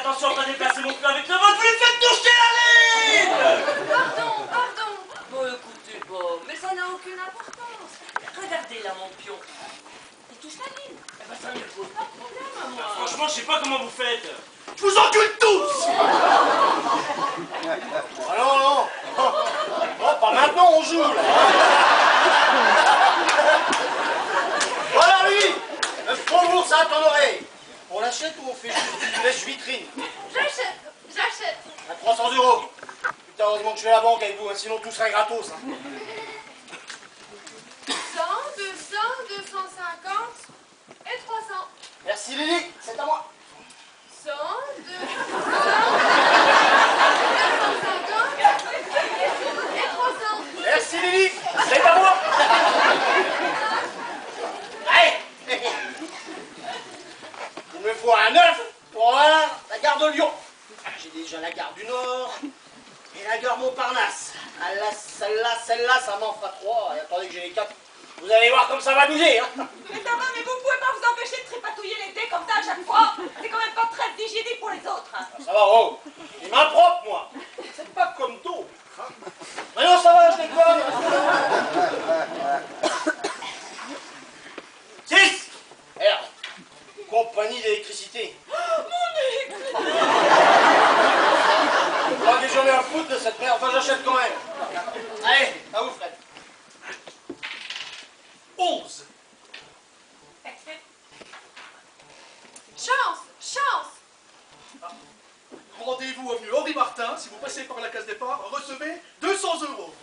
attention à pas déplacer mon cul avec le vôtre, vous lui faites toucher la ligne. Pardon. Bon, écoutez, bon, mais ça n'a aucune importance. Regardez là, mon pion. Il touche la ligne. Eh ben, ça ne me pose pas de problème à moi. Franchement, je sais pas comment vous faites. Je vous encule tous. Ah non, non. Oh, pas maintenant, on joue, là. Voilà, lui. 9 bonjours, ça à ton oreille. On l'achète ou on fait juste du lèche-vitrine? J'achète. À 300 €. Putain, heureusement que je suis à la banque avec vous, hein, sinon tout serait gratos. Hein. 100, 200, 250 et 300. Merci Lily, c'est à moi. 100, 200, 250 et 300. Merci Lily, c'est à moi. Allez. Il me faut un 9 pour avoir la gare de Lyon. J'ai déjà la gare du Nord et la gare Montparnasse. Ah là, celle-là, ça m'en fera 3. Et attendez que j'ai les 4. Vous allez voir comme ça va bouger. Hein. Mais ça va, mais vous pouvez pas vous empêcher de tripatouiller les dés comme ça à chaque fois. C'est quand même pas très hygiénique pour les autres. Ah, ça va, oh. Les mains propres, moi. C'est pas comme d'autres. Hein. Mais non, ça va, je déconne. 6. R. Compagnie d'électricité. Mon nez. Moi, que j'en ai à foutre de cette merde. Enfin, j'achète quand même. Allez, à vous, Fred. 11. Chance. Rendez-vous avenue Henri Martin. Si vous passez par la case départ, recevez 200 €.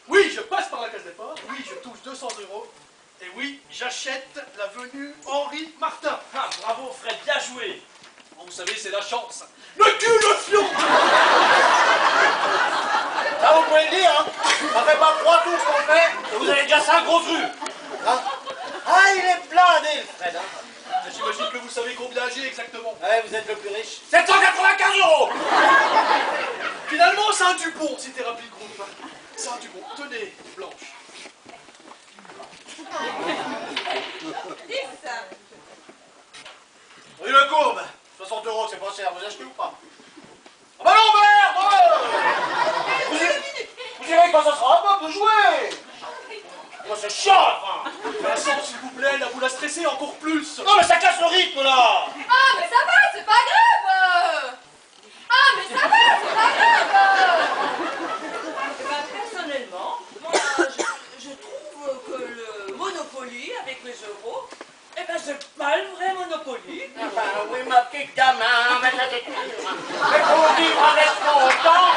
Oui, je passe par la case départ. Oui, je touche 200 €. Et oui, j'achète l'avenue Henri Martin. Ah, bravo Fred, bien joué. Bon, vous savez, c'est la chance. Le cul, le fion. Ça, vous pouvez le dire, hein. Ça fait pas 3 tours qu'on fait et vous avez déjà 5 grosses rues. Hein. Ah, il est blindé, le Fred. Hein. J'imagine que vous savez combien j'ai exactement. Ouais, vous êtes le plus riche. 795 €. Finalement, c'est un Dupont, si thérapie le groupe. C'est un Dupont. Tenez, Blanche. 10. Rue Le Courbe, 60 €, c'est pas cher. Vous achetez ou pas? Ah bah non, merde. Vous irez quand ça sera pas de jouer. Moi, c'est chiant, à la fin. Vincent, s'il vous plaît, là, vous la stressez encore plus. Non, mais ça casse le rythme, là. Ah, mais ça va, c'est pas grave. Ah, mais ça va, c'est pas grave. Eh ben, personnellement, moi, je trouve que le Monopoly avec les euros, eh ben, c'est pas le vrai Monopoly. Ah bah oui, ma petite gamin, mais ça t'écoute. Mais faut vivre avec son temps,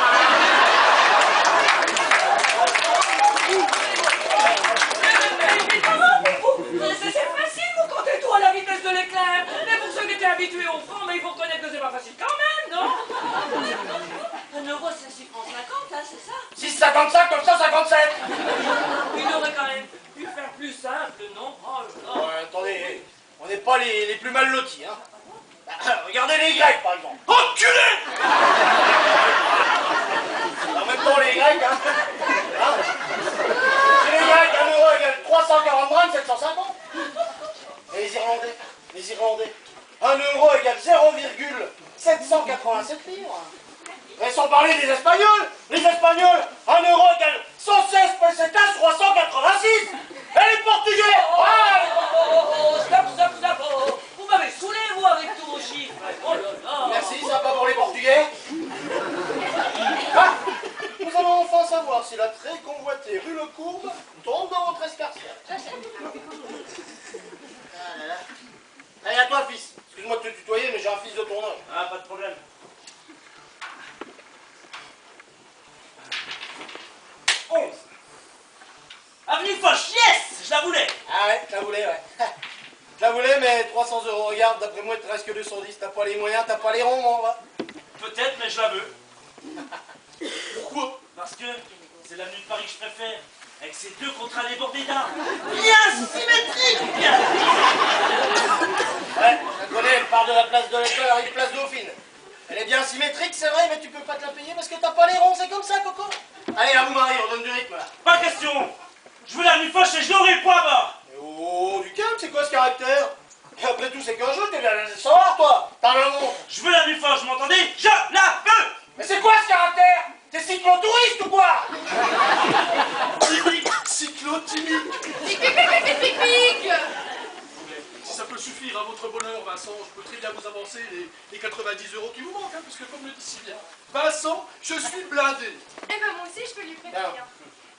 C'est facile, vous comptez tout à la vitesse de l'éclair. Mais pour ceux qui étaient habitués au franc, mais il faut reconnaître que c'est pas facile quand même, non? 1 euro, c'est 6 francs 50, hein, c'est ça? 6,55 comme ça, 57. Il aurait quand même pu faire plus simple, non? Oh là là. Ouais, attendez, on n'est pas les plus mal lotis, hein. Bah, regardez les Grecs, par exemple. Enculé. En même temps, les Grecs, hein. Chez les Grecs, 1 euro égale 340 grammes, 750. Et les Irlandais, 1 euro égale 0,787 livres. Et sans parler des Espagnols, 1 euro égale 116 pesetas 386. Et les Portugais, Stop. Vous m'avez saoulé, vous, avec tous vos chiffres. Oh là là. merci, ça va pour les Portugais. Ah, nous allons enfin savoir si la très convoitée rue Le Courbe tombe dans votre escarcelle. Ah là là. Allez, à toi, fils. Excuse-moi de te tutoyer, mais j'ai un fils de ton âge. Ah, pas de problème. 11. Avenue Foch, yes. Je la voulais. Ah ouais, je la voulais, ouais. Je la voulais, mais 300 €. Regarde, d'après moi, il te reste que 210. T'as pas les moyens, t'as pas les ronds, mon va. Peut-être, mais je la veux. Pourquoi? Parce que c'est l'avenue de Paris que je préfère. Avec ces 2 contrats débordés d'art. Bien symétrique, bien. Ouais, je la connais, elle part de la place de l'École, arrive place Dauphine. Elle est bien symétrique, c'est vrai, mais tu peux pas te la payer parce que t'as pas les ronds, c'est comme ça, Coco. Allez, à vous, Marie, on donne du rythme, là. Pas question. Je veux l'avenue Foch et je l'aurai, point bas. Oh, du calme, c'est quoi ce caractère? Et après tout, c'est qu'un jeu, t'es bien laissé savoir, toi. T'as un montre. Je veux l'avenue Foch. vous m'entendez? Je la veux! Mais c'est quoi ce caractère? T'es cyclotouriste ou quoi? Typique cyclotimique. Pic, pic, pic, pic, pic, pic, pic. Si ça peut suffire à votre bonheur, Vincent, je peux très bien vous avancer les 90 € qui vous manquent, hein, puisque comme le dit si bien, Vincent, je suis blindé. Eh ben moi aussi je peux lui Non. prévenir.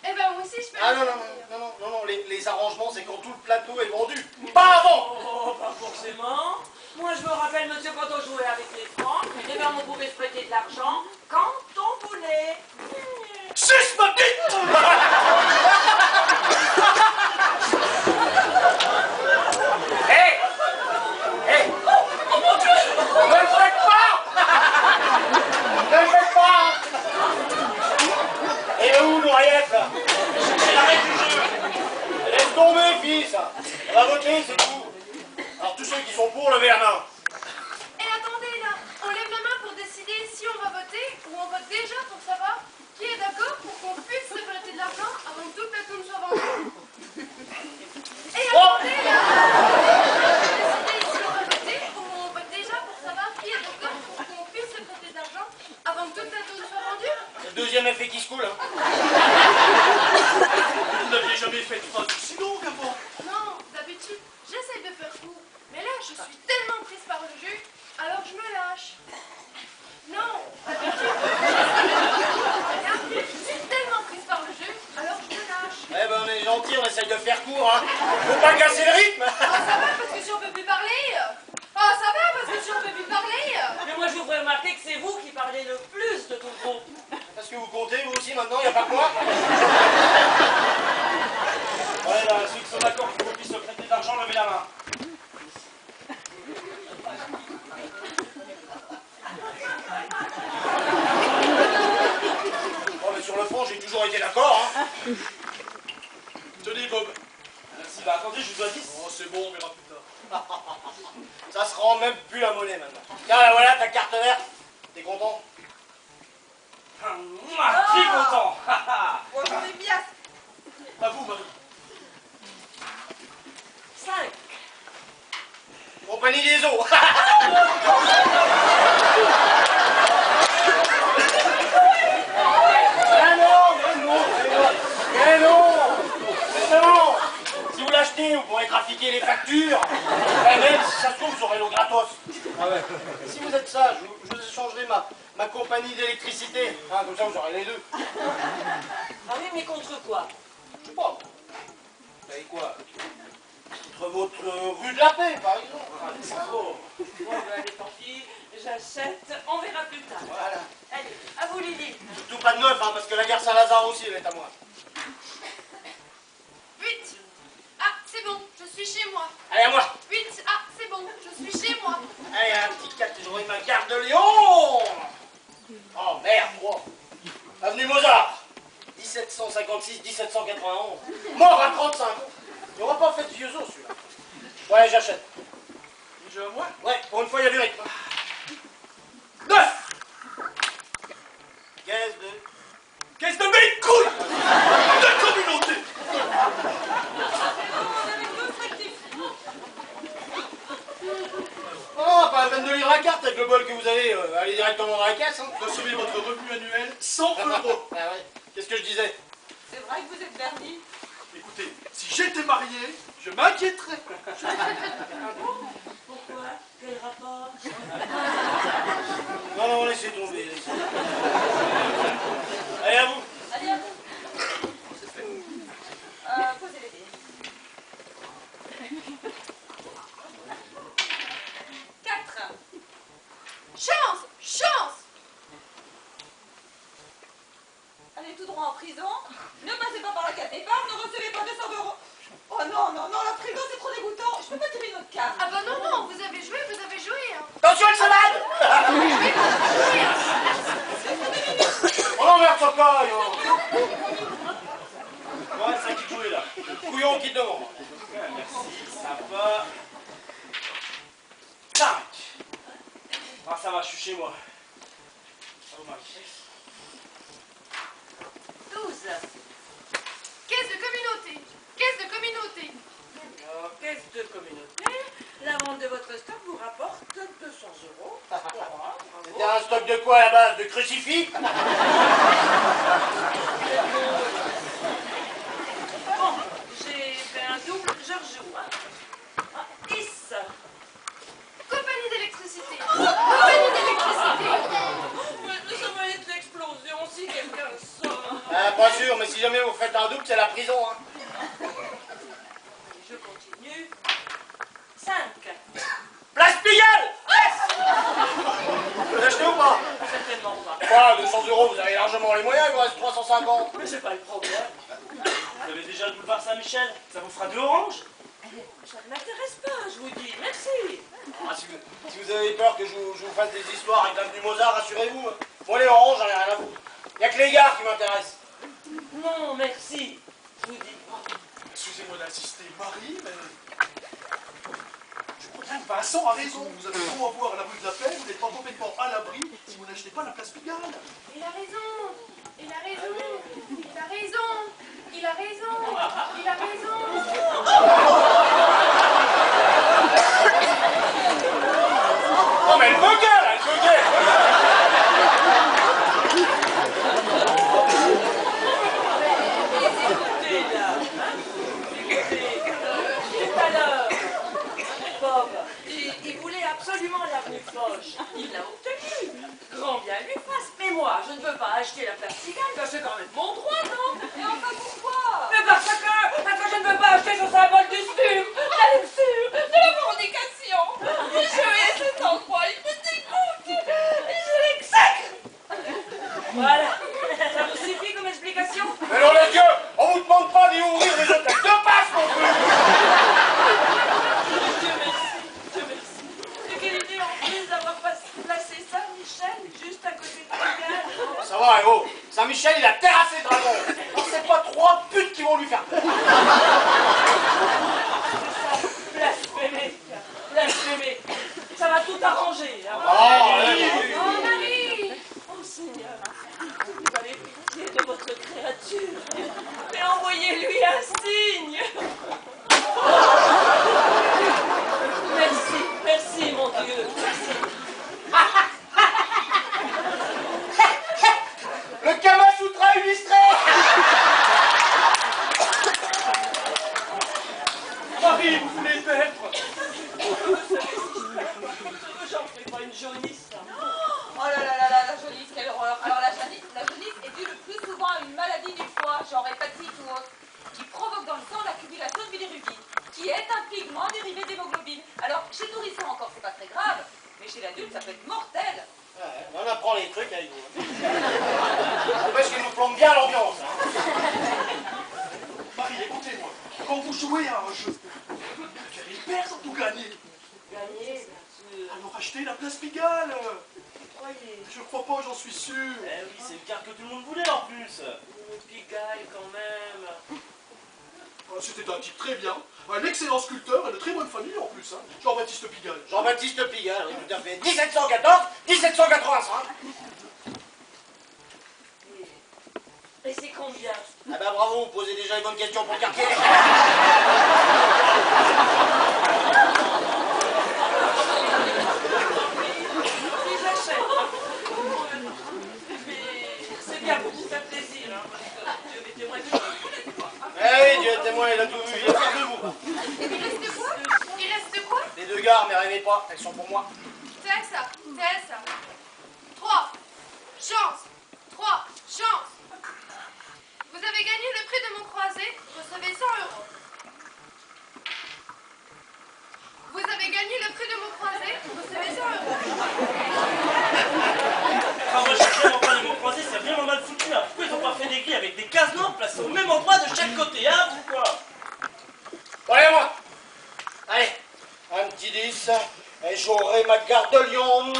Eh ben moi aussi je peux Ah lui non, non, prévenir. non, non, non, non, les arrangements, c'est quand tout le plateau est vendu. Pas avant! Oh, pas forcément. Moi, je me rappelle, monsieur, quand on jouait avec les francs, eh bien, on pouvait se prêter de l'argent quand on voulait. Suce ma bite! Hé! Hé! Ne le faites pas! Ne le faites pas! Et où, l'oreillette, là? Arrête du jeu! Laisse tomber, fils! On va voter, c'est tout. Alors, tous ceux qui sont pour, levez la main. Et attendez là, on lève la main pour décider si on va voter ou on vote déjà pour savoir qui est d'accord pour qu'on puisse se prêter de l'argent avant que tout le plateau ne soit vendu. Et attendez là, on décider si on va voter ou on vote déjà pour savoir qui est d'accord pour qu'on puisse se prêter de l'argent avant que tout le plateau ne soit vendu. Le deuxième effet qui se coule, hein. Vous n'aviez jamais fait de phrase aussi longue avant. Non, d'habitude, j'essaye de faire court. Mais là, je suis tellement prise par le jus, alors je me lâche. Non, d'habitude, je suis tellement prise par le jeu, alors je me lâche. Eh ben, on est gentil, on essaye de faire court, hein. Faut pas casser le rythme. Ah, ça va parce que si on peut plus parler. Ah, ça va parce que si on peut plus parler. Mais moi, je vous ferai remarquer que c'est vous qui parlez le plus de tout le groupe. Parce que vous comptez, vous aussi, maintenant, y a pas que moi. Ouais, là, ceux qui sont d'accord pour qu'on puisse se prêter de l'argent, levez la main. Bon, mais sur le fond, j'ai toujours été d'accord, hein. Tenez, Bob. Merci, bah attendez, je vous dois 10. Oh, c'est bon, on verra plus tard. Ça se rend même plus la monnaie, maintenant. Tiens, là, voilà, ta carte verte. T'es content? Mouah, qui est content? Oh, j'en ai bien. À vous, Marie. 5. Compagnie des eaux. Ah non, mais non, mais non, mais non. Si vous l'achetez, vous pourrez trafiquer les factures. Et même si ça se trouve, vous aurez l'eau gratos. Ah ouais. Si vous êtes sage, je vous échangerai ma compagnie d'électricité. Hein, comme ça, vous aurez les deux. Ah oui, mais contre quoi? Je sais pas. Vous savez quoi? Contre votre rue de la Paix, par exemple. Oh. Bon, ben, allez, tant pis. J'achète. On verra plus tard. Voilà. Allez, à vous, Lily. Surtout pas de neuf, hein, parce que la gare Saint-Lazare aussi, elle est à moi. 8. Ah, c'est bon, je suis chez moi. Allez, à moi. 8. Ah, c'est bon, je suis chez moi. Allez, un petit 4, j'aurai ma carte de Lyon. Oh, merde, 3. Avenue Mozart. 1756-1791. Mort à 35 ans. Il n'aura pas fait de vieux os, celui-là. Ouais, j'achète. Déjà à moi? Ouais, pour une fois, il y a du rythme. 9. Caisse de... Caisse de mes couilles de communauté. Oh, pas la peine de lire la carte avec le bol que vous avez. Allez directement dans la caisse, hein. Recevez votre revenu annuel, 100 €. Ah ouais. Qu'est-ce que je disais? C'est vrai que vous êtes vernis. Écoutez, si j'étais marié, je m'inquiéterais. Pourquoi? Quel rapport? Non, non, laissez tomber. Laissez tomber. Allez, à vous. Allez, à vous. Posez les dés. 4. Chance, chance. Allez tout droit en prison. Ne passez pas par la carte d'épargne, ne recevez pas 200 €. Oh non, non, non, la prison c'est trop dégoûtant. Je peux pas tirer une autre carte. Ah bah non, non, vous avez joué, vous avez joué. Hein. Attention, elle salade. Oh non, merde, ça caille. Ouais, c'est à qui de jouer là? Couillon qui demande. Merci, ça va. 5. Ah, ça va, je suis chez moi. Oh, Marie. 12. Caisse de communauté. Caisse de communauté. Caisse de communauté. La vente de votre stock vous rapporte 200 €. Bravo. T'as un stock de quoi à la base? De crucifix? Bon, j'ai fait un double Georges. 10. Compagnie d'électricité. Compagnie d'électricité. Mais ça va être l'explosion si quelqu'un sort. Ah, pas sûr, mais si jamais vous faites un double, c'est la prison, hein. Je continue. 5. Place Pigalle! Vous l'achetez ou pas? Certainement pas. Quoi, 200 €, vous avez largement les moyens, il vous reste 350. Mais c'est pas le problème. Vous avez déjà le boulevard Saint-Michel, ça vous fera 2 oranges. Ça ne m'intéresse pas, je vous dis. Merci. Ah, si vous avez peur que je vous fasse des histoires avec l'avenue Mozart, rassurez-vous. Moi, les oranges, j'en ai rien à foutre. Y'a que les gars qui m'intéressent. Non, merci. Je vous dis. Excusez-moi d'insister, Marie, mais... Je crois que Vincent a raison. Vous avez beau avoir la rue de la Paix, vous n'êtes pas complètement à l'abri si vous n'achetez pas la place Pigalle. Il a raison. Il a raison. Il a raison. Il a raison. Il a raison. Non, mais elle buguait, là, elle buguait. Écoutez là. Écoutez. Tout à l'heure, Bob, il voulait absolument l'avenue Foch. Il l'a obtenu. Grand bien lui fasse. Mais moi, je ne veux pas acheter la place Pigalle, parce que c'est quand même mon droit, non? Et enfin pourquoi? Mais parce que je ne veux pas acheter ce symbole du sur, de la fornication. Je hais cet endroit, il me dégoûte. Et je l'exècre. Voilà. Ça vous suffit comme explication? Mais non, les dieux, on vous demande pas d'y ouvrir les hôtels de passe non plus. Dieu merci, Dieu merci. Et quelle idée en plus d'avoir placé Saint-Michel juste à côté de Pigalle. Ça va, Héros. Saint-Michel, il a terrassé le dragon. Alors, c'est pas 3 putes qui vont lui faire peur. Blasphémé, blasphémé. Ça va tout arranger. Hein. Oh, Marie. Oh Seigneur, vous avez pitié de votre créature. Mais envoyez-lui un signe. Merci, merci mon Dieu, merci. Le Kama Sutra illustré. Marie, vous voulez le perdre. Vous savez si je j'en fais pas une jaunisse. Oh là là là là, la jaunisse, quelle horreur. Alors la jaunisse est due le plus souvent à une maladie du foie, genre hépatite ou autre, qui provoque dans le sang l'accumulation de bilirubine, qui est un pigment dérivé d'hémoglobine. Alors chez le nourrisson encore c'est pas très grave, mais chez l'adulte ça peut être mortel. Ouais, on apprend les trucs avec vous. N'empêche qu'il nous plombe bien l'ambiance. Hein. Marie, écoutez-moi. Quand vous jouez à un jeu, il perd sans tout gagner. Gagner, bien sûr. Alors achetez la place Pigalle. Croyez. Je crois pas, j'en suis sûr. Eh oui, c'est le car que tout le monde voulait en plus. Pigalle quand même. C'était un type très bien, un excellent sculpteur et de très bonne famille en plus, hein. Jean-Baptiste Pigalle. Jean-Baptiste Pigalle, oui, tout à fait. 1714, 1785. Et c'est combien? Ah bah bravo, vous posez déjà les bonnes questions pour le quartier. Oui, j'achète. Mais c'est bien pour vous faire plaisir, hein, parce que Dieu est témoin de tout. Eh oui, Dieu est témoin, il a tout vu, il est fier de vous. Il reste quoi? Il reste quoi? Les 2 gares, mais rêvez pas, elles sont pour moi. Tessa. 3 chances. 3 chances. Vous avez gagné le prix de mon croisé, recevez 100 €. Vous avez gagné le prix de mon croisé, recevez 100 €. Quand moi chercher mon pain et mon croisé, c'est vraiment mal foutu. Hein. Pourquoi ils ont pas fait des grilles avec des cases noires placées au même endroit de chaque côté, hein, pourquoi? Bon, allez, moi. Allez, un petit 10, et j'aurai ma garde de lion.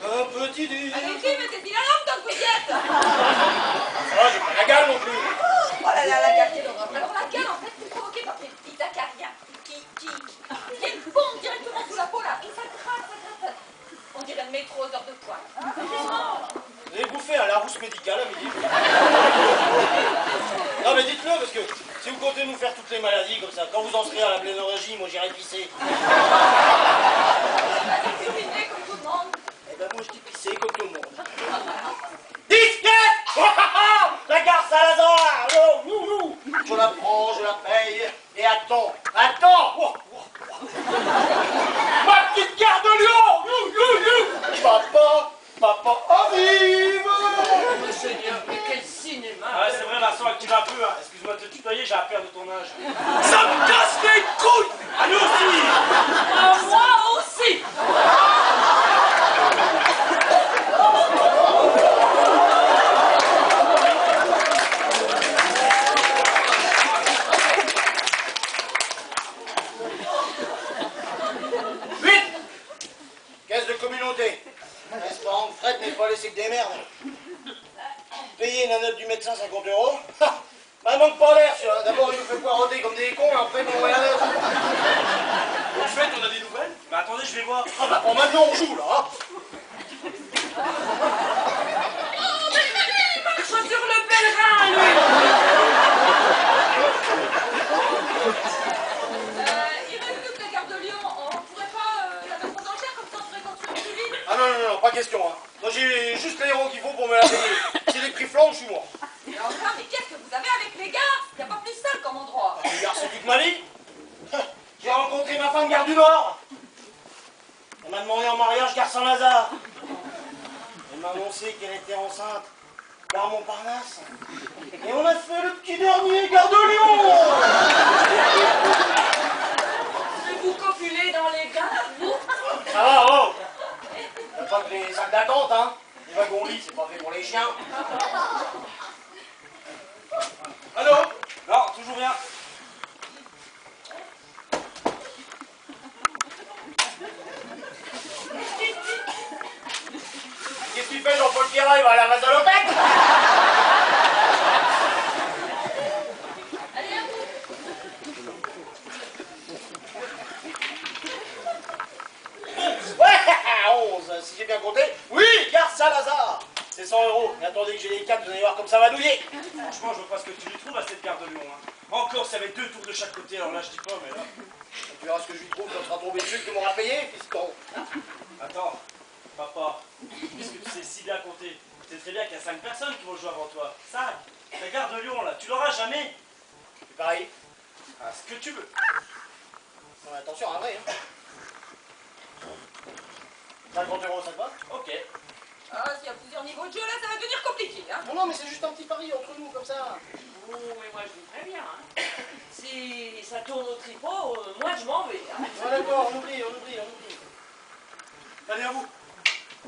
Un petit 10. Allez, fille, mettez-y la lampe dans le couillette. Ça va, j'ai pas la gale non plus. Oh là là, la gale, quelle horreur. Alors la gale, en fait, c'est provoquée par des petits acariens qui viennent pondre directement sous la peau, là, et ça gratte. On dirait le métro aux heures de pointe. Vous avez bouffé un Larousse médical à midi. Non mais dites-le, parce que si vous comptez nous faire toutes les maladies comme ça, quand vous en serez à la blénorragie, moi j'irai pisser. Uriner comme tout le monde. Eh ben arrive. Monseigneur, mais quel cinéma! Ah ouais, c'est vrai, Vincent, que tu vas un peu, hein. Excuse-moi de te tutoyer, j'ai à perdre de ton âge. Ça me casse les couilles. À nous aussi! Ah, moi aussi! Caisse de communauté. Restaurant, Fred n'est pas laissé que des merdes. Payer la note du médecin 50 €. Bah, manque pas l'air, celui-là. D'abord, il nous fait poireauter comme des cons, après, il m'envoie la note. En fait, on a des nouvelles. Bah attendez, je vais voir. Ah bah, bon, maintenant, on joue, là. Hein. Marche sur le pèlerin, lui! Il reste plus que la gare de Lyon. On pourrait pas la mettre aux enchères comme ça on serait construit plus vite. Ah non, non, non, pas question, hein. Moi, j'ai juste les héros qu'il faut pour me la payer. Si les prix flambent, je suis mort. Mais enfin, mais qu'est-ce que vous avez avec les gares? Y a pas plus sale comme endroit. Ah, regarde, c'est toute ma vie. J'ai rencontré ma femme gare du Nord. Elle m'a demandé en mariage gare Saint-Lazare. Elle m'a annoncé qu'elle était enceinte gare Montparnasse. Et on a fait le petit dernier gare de Lyon. Et vous copulez dans les gares, vous? Ça va, oh. Y'a pas que les sacs d'attente, hein. Les wagons-lits, c'est pas fait pour les chiens. Allô? Non, toujours rien. Qu'est-ce qu'il fait, Jean-Paul Pierrat? Il va aller à la Mazalopette. Allez, à vous. Ouais, 11, si j'ai bien compté. Oui, gare Saint-Lazare. C'est 100 €. Et attendez que j'ai les 4, vous allez voir comme ça va douiller. Franchement, je vois pas ce que tu lui trouves à cette gare de Lyon. Hein. Encore, ça avait 2 tours de chaque côté, alors là, je dis pas, mais là... Tu verras ce que je lui trouve quand tu seras tombé dessus que tu m'auras payé, fiston. Attends, papa, puisque tu sais si bien compter, tu sais très bien qu'il y a 5 personnes qui vont jouer avant toi. 5. La gare de Lyon, là, tu l'auras jamais. C'est pareil. Ah, ce que tu veux. Ouais, attention, un vrai. Hein. 50 €, ça te va? Ok. Ah, s'il y a plusieurs niveaux de jeu, là, ça va devenir compliqué, hein. Non, non, mais c'est juste un petit pari entre nous, comme ça. Oh, mais moi, je vous préviens, hein. Si ça tourne au tripot, moi, je m'en vais, hein. Ouais, d'accord, on oublie. Allez, à vous.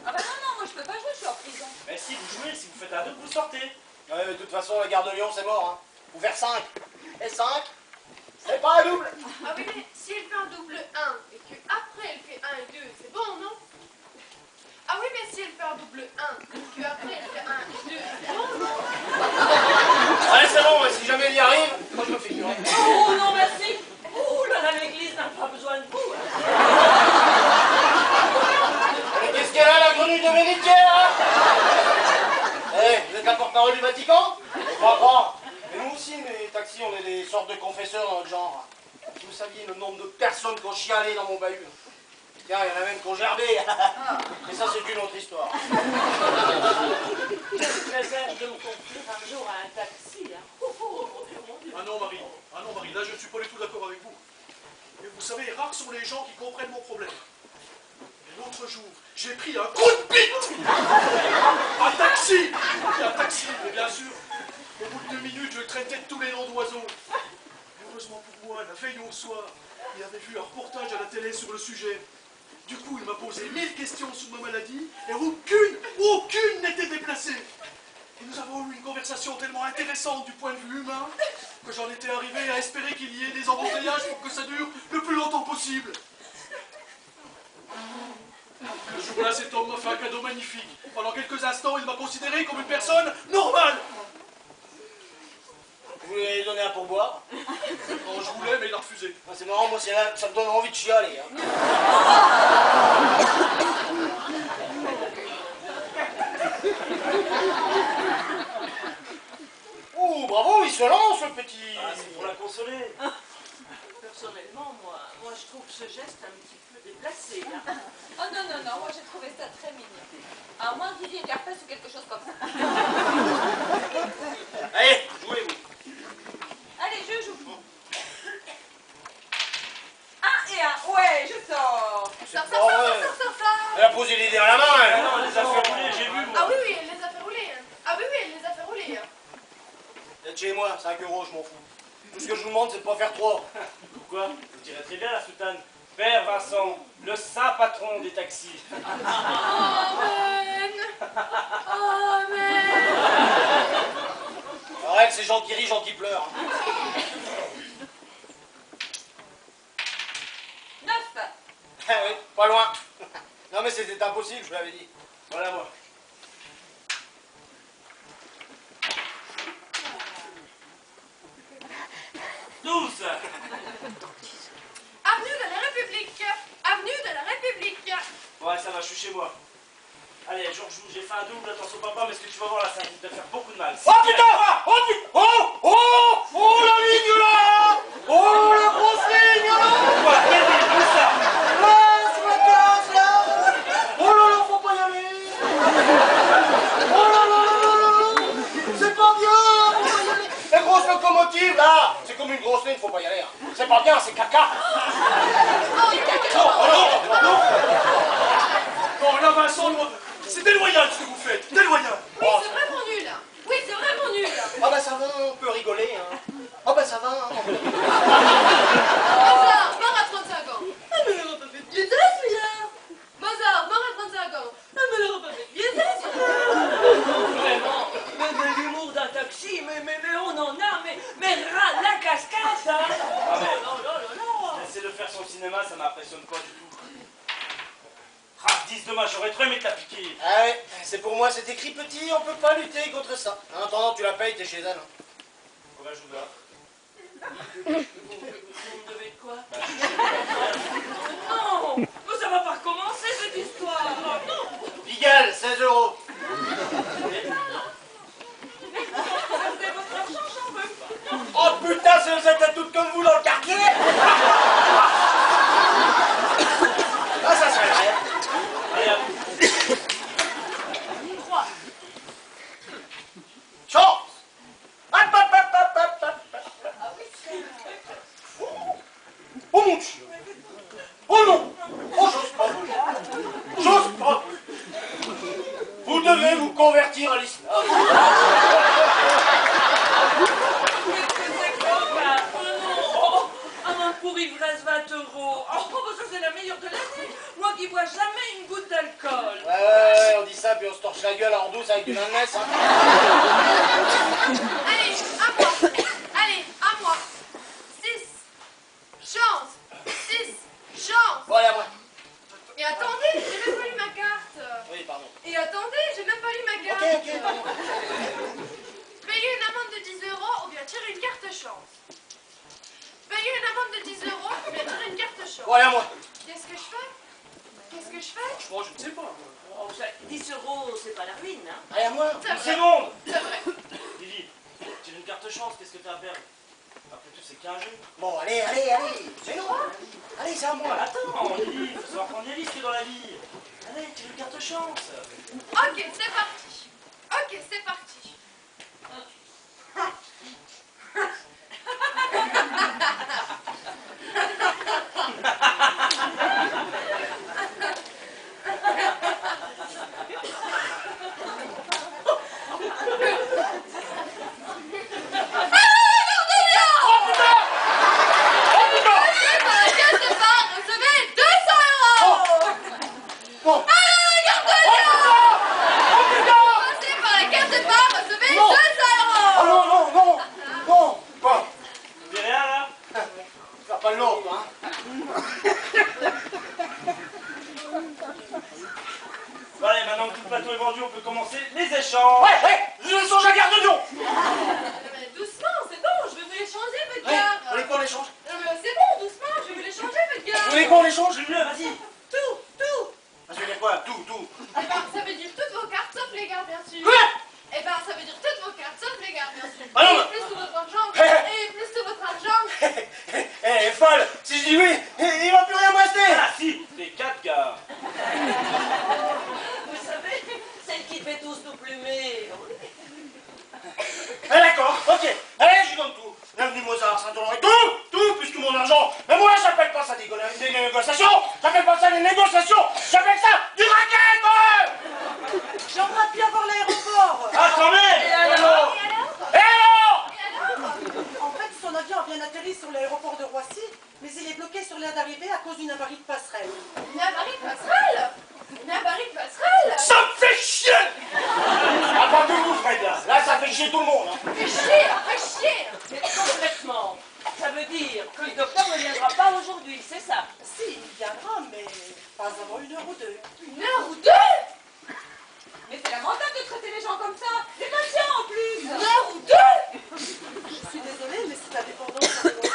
Ah bah non, moi je peux pas jouer, je suis en prison. Mais si vous jouez, si vous faites un double, vous sortez. Ouais, mais de toute façon, la gare de Lyon, c'est mort. Hein. Faut faire 5. Et 5, c'est pas un double. Ah oui, mais si elle fait un double 1 et qu'après elle fait 1 et 2, c'est bon, non? Ah oui, mais si elle fait un double 1 et qu'après elle fait 1 et 2, c'est bon, non? Allez, c'est bon, si jamais il y arrive, moi je me fais curer. Oh, non, merci. Oh là là, l'église n'a pas besoin de vous, hein. Mais qu'est-ce qu'elle a, la grenouille dominicaine, hein? Eh, vous êtes la porte-parole du Vatican? Pas grand. Mais nous aussi, les taxis, on est des sortes de confesseurs dans le genre. Si vous saviez le nombre de personnes qui ont chialé dans mon bahut. Tiens, il y en a même qui ont gerbé. Mais ça, c'est une autre histoire. Je me préserve de me confier un jour à un taxi, hein. Oh, oh, mon Dieu, mon Dieu. Ah non, Marie. Ah non, Marie, là, je ne suis pas du tout d'accord avec vous. Et vous savez, rares sont les gens qui comprennent mon problème. Et l'autre jour, j'ai pris un coup de bite. Un taxi. Un taxi, mais bien sûr. Au bout de 2 minutes, je le traitais de tous les noms d'oiseaux. Heureusement pour moi, la veille au soir, il avait vu un reportage à la télé sur le sujet. Du coup, il m'a posé 1000 questions sur ma maladie et aucune n'était déplacée. Et nous avons eu une conversation tellement intéressante du point de vue humain que j'en étais arrivé à espérer qu'il y ait des embouteillages pour que ça dure le plus longtemps possible. Le jour-là, cet homme m'a fait un cadeau magnifique. Pendant quelques instants, il m'a considéré comme une personne normale. Vous lui avez donné un pourboire? Non, je voulais, mais il a refusé. Ah, c'est marrant, moi, là, ça me donne envie de chialer. Hein. Oh, bravo, il se lance, le petit. Ah, c'est pour la consoler. Personnellement, moi, je trouve ce geste un petit peu déplacé, hein. Oh non, non, non, moi j'ai trouvé ça très mignon. À moins qu'il y ait Carpès ou quelque chose comme ça. Allez, jouez-vous. Allez, je joue. 1 et 1, ouais, je sors. Sors. Elle a posé les dés à la main, Ah elle. non, on les a fait rouler, j'ai vu, moi. Ah oui, faites chez moi, 5 euros, je m'en fous. Tout ce que je vous demande, c'est de pas faire trop. Pourquoi? Vous tirez très bien la soutane. Père Vincent, le saint patron des taxis. Amen. Amen. Arrête, c'est gens qui rient, gens qui pleurent. 9. Ah oui, pas loin. Non mais c'était impossible, je vous l'avais dit. Voilà moi. Avenue de la République. Avenue de la République. Ouais, ça va, je suis chez moi. Allez, Georges, j'ai fait un double, attention papa, mais ce que tu vas voir là, ça va te faire beaucoup de mal. Oh putain! Oh putain! Oh la ligne là! Oh la grosse ligne là! Quoi? Quelle ligne? Où ça? Là, sur la case là! Oh là là, faut pas y aller! Oh là là là là là! C'est pas bien! Faut pas y aller! Les grosses locomotives là! C'est comme une grosse ligne, faut pas y aller. Hein. C'est pas bien, c'est caca! Bon, là, Vincent, c'est déloyal ce que vous faites, déloyal. Oui, c'est vraiment nul. Oui, c'est vraiment nul. Ah bah ça va, on peut rigoler. Hein. Ah bah ça va. Hein. Mozart, mort à 35 ans. Ah, mais elle aura pas fait de biais celui-là. Mozart, mort à 35 ans. Ah, mais elle aura pas fait de biais celui-là. Vraiment, mais l'humour d'un taxi, mais on en a, mais ras la cascade, hein. Ah mais, Oh là là là. laissez-le faire son cinéma, ça m'impressionne pas du tout. Ah, 10 dommage, j'aurais trop aimé te la piquer. Ah ouais, c'est pour moi, c'est écrit petit, on peut pas lutter contre ça. En attendant, tu la payes, t'es chez elle. Hein. Combien je vous dois? Vous me devez de quoi? Non, mais ça va pas recommencer cette histoire. Oh, non. Pigalle, 16 euros. Gardez votre argent, j'en veux pas. Oh putain, si vous êtes toutes comme vous dans le quartier. Ah, ça serait vrai. Allez, à vous. 3. Chance. Hop, hop, hop, hop, hop, hop. Oh mon Dieu. Oh non. Oh, j'ose pas vous. J'ose pas. Vous devez vous convertir à l'islam. Qu'est-ce que c'est que ça? Oh non. Oh, amende pour ivresse, 20 euros. Oh, bah ça c'est la meilleure de l'année. Moi qui bois jamais une goutte d'alcool. Ouais, on dit ça, puis on se torche la gueule en douce avec du mayonnaise. Hein. Allez, à moi. Allez, à moi. 6. Chance. 6. Chance. Bon, allez, à moi. Et attendez, j'ai même pas lu ma carte. Oui, pardon. Et attendez, j'ai même pas lu ma carte. Ok, pardon. Payer une amende de 10 euros ou bien tirer une carte chance. Payer une amende de 10 euros ou bien tirer une carte chance. Bon, allez, à moi. Qu'est-ce que je fais? Qu'est-ce que je fais? Moi, je ne sais pas. Oh, 10 euros, c'est pas la ruine, hein. Allez, à moi. C'est Une vrai. seconde. C'est vrai. Lily, tu as une carte chance, qu'est-ce que t'as à perdre? Après tout, c'est qu'un jeu. Bon, allez, allez, allez. C'est non. Allez, c'est à moi. Attends, Lily, il faut savoir prendre les risques dans la vie. Allez, tu as une carte chance. Ok, c'est parti. Ok, c'est parti. Bon. Oh non, non, non. Non. Bon. T'es rien là? Faire pas l'autre, hein. Bon, allez, maintenant que tout le plateau est vendu, on peut commencer les échanges. Ouais, ouais. Je change la garde de Lyon. Doucement, c'est bon, je vais vous les changer, votre Ouais. gars. Vous voulez qu'on les change? Non, mais c'est bon, doucement, je vais vous les changer, votre Vous gars. voulez qu'on les change? Jules, vas-y. Tout. Ça veut dire quoi? Tout, tout. Eh ben, ça veut dire toutes vos cartes, sauf les gars, bien sûr. Quoi? Eh ben, ça veut dire toutes vos cartes, sauf les gars, bien sûr. Ah non, Et mais- plus tout votre argent. Hé, hé. Et plus tout votre argent. Elle est folle. Si je dis oui, il va plus rien me rester. Ah si, les 4 gars. Vous savez, celle qui fait tous nous plumer. Ah, d'accord, ok. Allez, je lui donne tout. L'avenue Mozart, Saint-Honoré, tout, puisque mon argent. Mais moi, j'appelle pas ça des négociations. J'appelle pas ça des négociations. J'appelle ça du racket. J'aimerais bien voir l'aéroport. Ah, quand même. Et alors? Et alors? deux. Une heure ou deux? Mais c'est lamentable de traiter les gens comme ça. Des patients en plus. Une heure ou deux? Je suis désolée, mais c'est indépendant de volonté.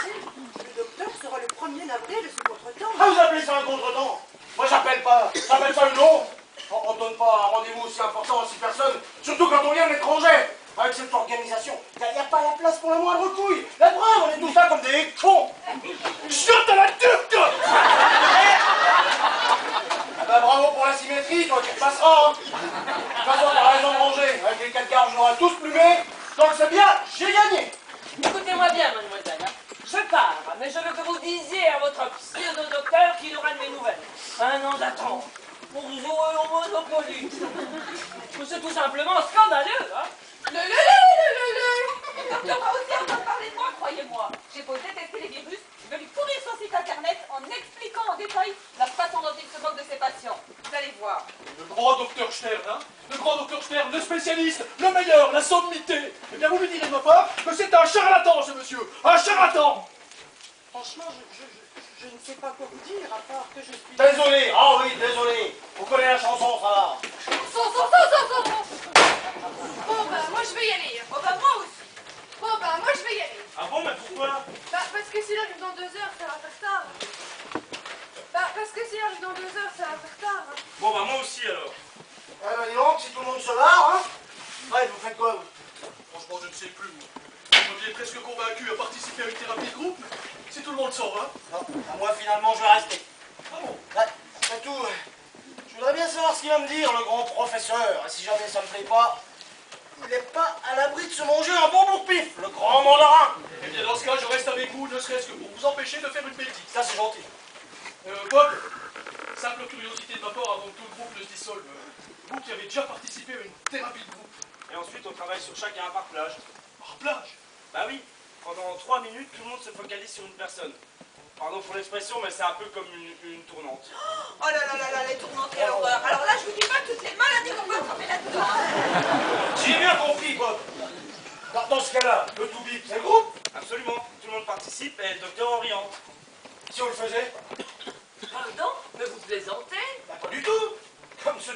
Le docteur sera le premier navré de ce contretemps. Ah, vous appelez ça un contretemps? Moi, j'appelle pas une honte. On donne pas un rendez-vous aussi important à 6 personnes, surtout quand on vient de l'étranger. Avec cette organisation, il n'y a pas la place pour la moindre couille. La preuve, on est tous là comme des cons. Chute à la turque! Ah bah bravo pour la symétrie, toi, tu passeras. Hein. De toute façon, t'as raison de ranger. Avec les 4 gardes, je l'aurai tous plumés. Donc c'est bien, j'ai gagné. Écoutez-moi bien, mademoiselle. Je pars, mais je veux que vous disiez à votre pseudo-docteur qu'il aura de mes nouvelles. 1 an d'attente pour jouer au Monopoly. C'est tout simplement scandaleux, hein? Le docteur va aussi entendre parler de moi, croyez-moi. J'ai beau détester les virus, je vais lui pourrir son site internet en expliquant en détail la façon dont il se moque de ses patients. Vous allez voir. Le grand docteur Stern, hein? Le grand docteur Stern, le spécialiste, le meilleur, la sommité. Eh bien, vous lui direz de ma part que c'est un charlatan, ce monsieur. Un charlatan. Franchement, je ne sais pas quoi vous dire, à part que je suis... Désolé, ah oui, désolé. Vous connaissez la chanson, ça va. Bon, bah, moi, je vais y aller. Oh bah moi aussi. Bon, bah, moi, je vais y aller. Ah bon, mais pourquoi? Bah, parce que s'il arrive dans 2 heures, ça va faire tard. Bah, parce que s'il arrive dans 2 heures, ça va faire tard. Bon, bah moi aussi alors. Eh ben dis donc, si tout le monde se barre, hein. Ouais, vous faites quoi, vous? Franchement, je ne sais plus. Vous m'aviez presque convaincu à participer à une thérapie de groupe. Si tout le monde s'en va. Non, moi, finalement, je vais rester. Ah bon? Ouais, après tout, je voudrais bien savoir ce qu'il va me dire, le grand professeur. Et si jamais ça me plaît pas, il n'est pas à l'abri de se manger un bon bout de pif, le grand mandarin. Eh bien, dans ce cas, je reste avec vous, ne serait-ce que pour vous empêcher de faire une bêtise. Ça, c'est gentil. Bob, simple curiosité de ma part avant que tout le groupe ne se dissolve. Vous qui avez déjà participé à une thérapie de groupe. Et ensuite, on travaille sur chacun par plage. Par plage. Bah oui, pendant 3 minutes, tout le monde se focalise sur une personne. Pardon pour l'expression, mais c'est un peu comme une tournante. Oh là là là là, les tournants, quelle horreur. Alors là, je vous dis pas toutes les maladies qu'on peut attraper là-dedans. Hein. J'ai bien compris, Bob. Dans ce cas-là, le tout bip, c'est le groupe. Absolument, tout le monde participe et le docteur oriente. Si on le faisait, Pardon? Mais vous plaisantez? bah, pas du tout. Comme ce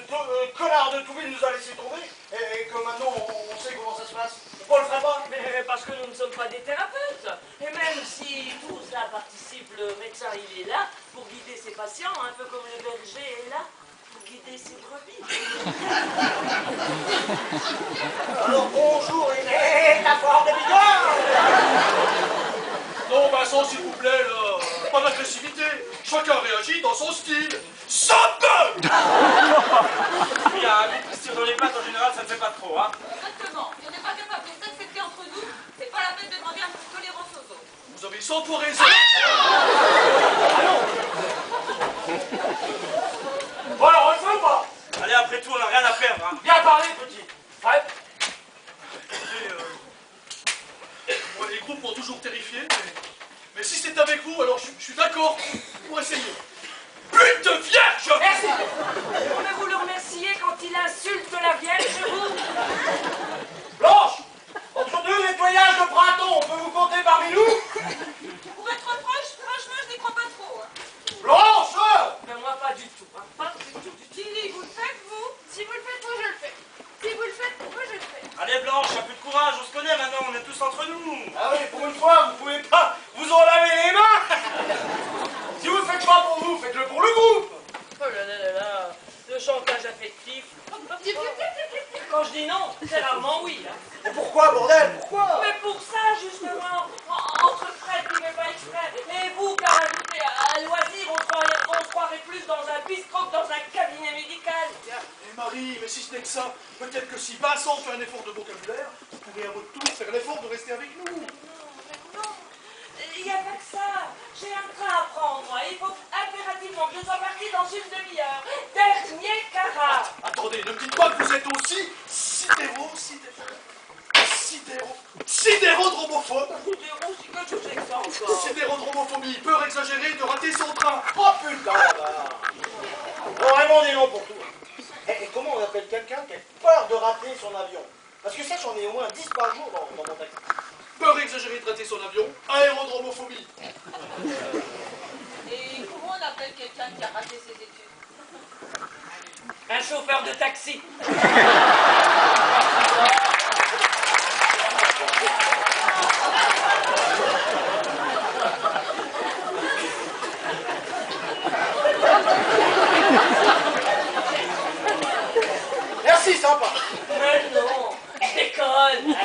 connard de Touville nous a laissé tomber, et que maintenant on sait comment ça se passe. Pourquoi on le ferait pas? Mais parce que nous ne sommes pas des thérapeutes. Et même si tout ça participe, le médecin il est là pour guider ses patients, un peu comme le berger est là pour guider ses brebis. Alors bonjour, la forme de bigard. Non, Vincent, s'il vous plaît, là. Pas d'agressivité. Chacun réagit dans son style. Sape! Il y a un groupe qui se tire dans les pattes en général, ça ne fait pas trop, hein. Exactement. Si on n'est pas capable de s'accepter entre nous, c'est pas la peine de demander un peu de tolérance aux autres. Vous avez 100 fois raison. Bon alors, on le fait ou pas? Allez, après tout, on n'a rien à perdre, hein. Bien parlé, petit. Fred? Écoutez, moi, les groupes m'ont toujours terrifié, mais si c'est avec vous, alors je suis d'accord pour essayer. Pute vierge! Merci. Pouvez-vous le remercier quand il insulte la Vierge, vous? Blanche! Entre deux nettoyages de printemps, on peut vous compter parmi nous? Pour être proche, franchement, je n'y crois pas trop. Hein. Blanche! Mais moi, pas du tout. Hein. Pas du tout. Tilly, vous le faites, vous? Si vous le faites, moi, je le fais. Si vous le faites, moi, je le fais. Allez, Blanche, un peu de courage, on se connaît maintenant, on est tous entre nous. Ah oui, pour une fois, vous pouvez pas vous en laver les mains. Si vous le faites pas pour vous, faites-le pour le groupe. Oh là là là là, le chantage affectif. Quand je dis non, c'est rarement oui. Hein. Et pourquoi, bordel? Pourquoi? Mais pour ça, justement, entre Fred qui ne fait pas exprès, et vous qui rajoutez à loisir, on se croirait plus dans un bistrot que dans un cabinet médical. Et Marie, mais si ce n'est que ça, peut-être que si Vincent fait un effort de vocabulaire, vous pourrez à votre tour faire l'effort de rester avec nous. Non, il n'y a pas que ça. J'ai un train à prendre, moi. Il faut impérativement que je sois partie dans une demi-heure. Dernier carat. Attendez, ne me dites pas que vous êtes aussi sidérodromophobe. C'est que je sais que ça encore. Sidérodromophobie, peur exagérée de rater son train. Oh putain, là. Bon, vraiment des noms pour tout. Et comment on appelle quelqu'un qui a peur de rater son avion? Parce que ça, j'en ai au moins 10 par jour dans mon taxi. Peur exagérée de rater son avion, aérodromophobie. Et comment on appelle quelqu'un qui a raté ses études? Un chauffeur de taxi. Merci, sympa. Mais non, je déconne.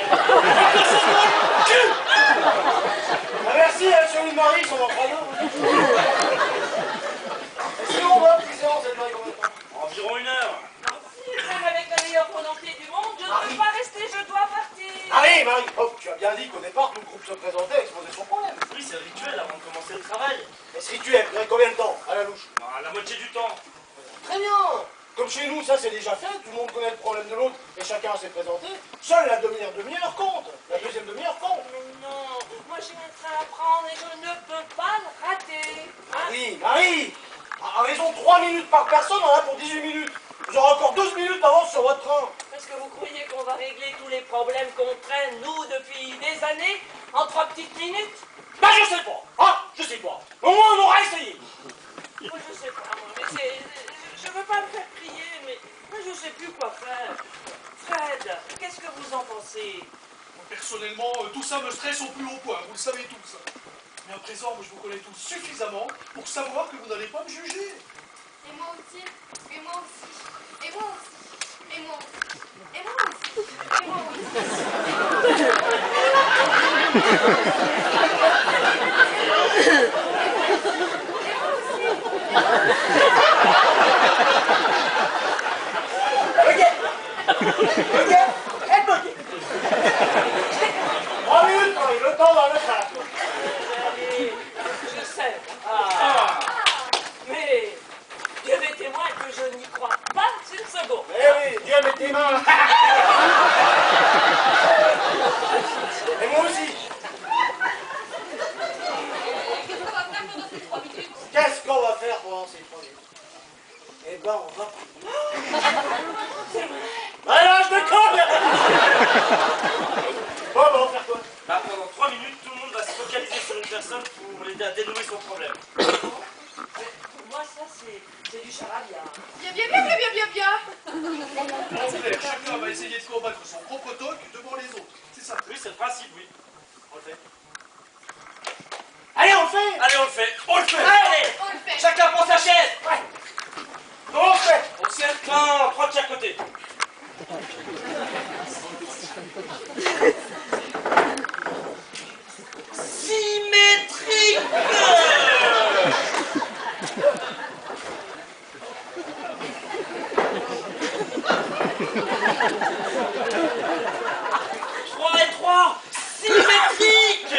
Ah, merci, sur une Marie, son entraîneur. Et sinon, votre séance, elle durait combien de temps? Environ 1 heure. Même avec la meilleure volonté du monde, je ne peux pas rester, je dois partir. Marie, Marie, oh, tu as bien dit qu'au départ, tout le groupe se présentait et exposait son problème. Oui, c'est le rituel avant de commencer le travail. Et ce rituel, durait combien de temps, à la louche? La moitié du temps. Très bien. Comme chez nous, ça c'est déjà fait, tout le monde connaît le problème de l'autre et chacun s'est présenté. Seule la demi-heure compte. La deuxième demi-heure compte. Mais non, moi j'ai un train à prendre et je ne peux pas le rater. Hein? Marie, Marie, à raison de 3 minutes par personne, on en a pour 18 minutes. Vous aurez encore 12 minutes d'avance sur votre train. Est-ce que vous croyez qu'on va régler tous les problèmes qu'on traîne, nous, depuis des années, en 3 petites minutes? Ben je sais pas, hein, je sais pas. Au moins on aura essayé. Moi je sais pas, moi, mais c'est... Je veux pas me faire prier, mais moi je sais plus quoi faire. Fred, qu'est-ce que vous en pensez? Personnellement, tout ça me stresse au plus haut point, vous le savez tous. Mais à présent, moi, je vous connais tous suffisamment pour savoir que vous n'allez pas me juger. Et moi aussi. Et moi aussi. Et moi aussi. Et moi aussi. Et moi aussi. Et moi Ok, elle bloquée. 3 minutes, Marie, le temps dans le train. Allez, je sais. Ah. Mais Dieu m'est témoin que je n'y crois pas une seconde. Eh oui, Dieu met tes mains. Et moi aussi. Qu'est-ce qu'on va faire pendant ces 3 minutes? Qu'est-ce qu'on va faire pendant ces 3 minutes? Eh ben, on va... Voilà, je déconne. Bon, on va faire quoi? Pendant 3 minutes, tout le monde va se focaliser sur une personne pour l'aider à dénouer son problème. Moi, ça, c'est du charabia. Bien, bien, bien, bien, bien, bien, bien. En clair, chacun va essayer de combattre son propre toc devant les autres. C'est ça. Oui, c'est le principe, oui. On le fait. Allez, on le fait. Allez, on le fait. On le fait. Allez, On le fait. Chacun prend sa chaise. on le fait. On se tient. 3 de chaque côté. Symétrique. 3 et 3. Symétrique.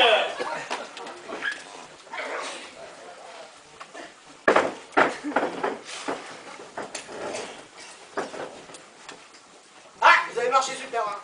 Ah, vous avez marché super, hein.